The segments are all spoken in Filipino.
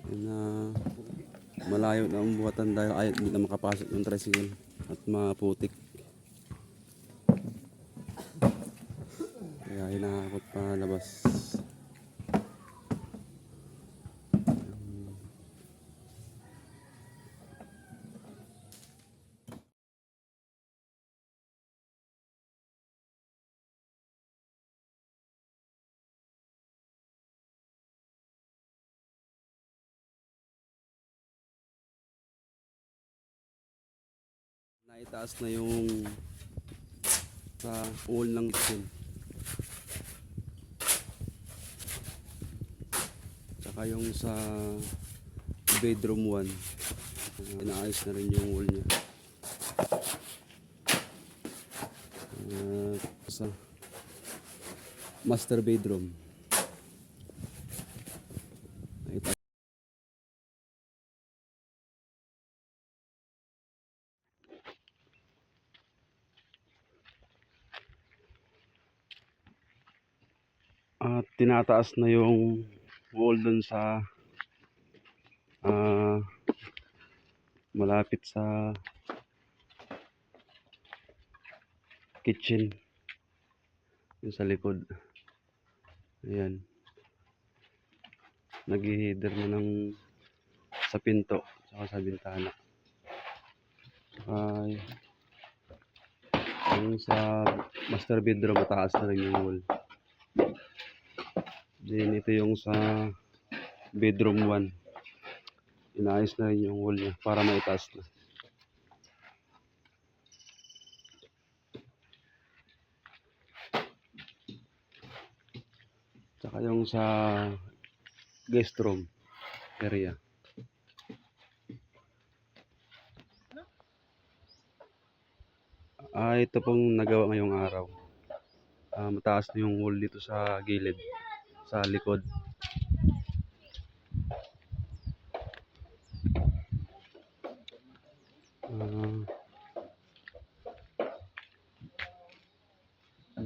Yun na malayo na ang buhatan dahil ayaw hindi na makapasok yung tricycle at maputik. Kaya hinahakot pa labas. Naitaas na yung sa wall ng kitchen. Tsaka yung sa bedroom 1. Inaayos na rin yung wall niya. Sa master bedroom. At tinataas na yung wall dun sa malapit sa kitchen, yung sa likod. Ayan, nag-header na ng sa pinto saka sa bintana. Ay, yung sa master bedroom mataas na rin yung wall. Then ito yung sa bedroom 1, inaayos na rin yung wall niya para maitaas na. Tsaka yung sa guest room area. Ito pong nagawa ngayong araw. Mataas na yung wall dito sa gilid, sa likod.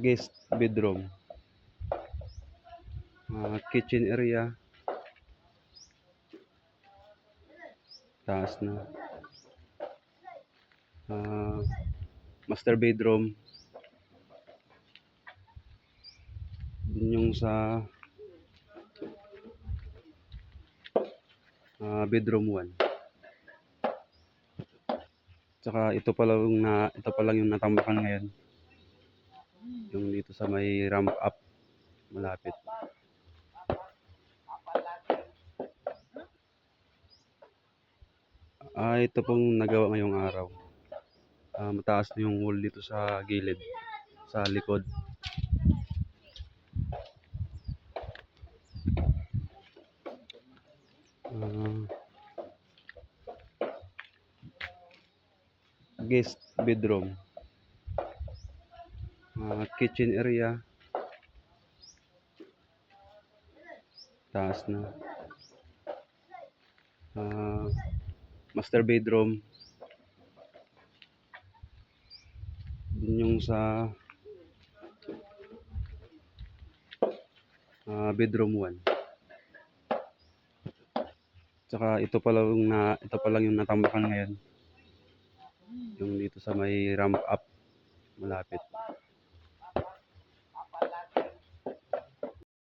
Guest bedroom, kitchen area, taas na. Master bedroom, din yung sa bedroom 1. Tsaka ito pa lang yung natambakan ngayon. Yung dito sa may ramp up malapit. Ito pong nagawa ngayong araw. Mataas na yung wall dito sa gilid, sa likod. Guest bedroom, kitchen area, taas na. Master bedroom, din yung sa bedroom 1. Tsaka ito pa lang yung natambakan ngayon. Yung dito sa may ramp up malapit.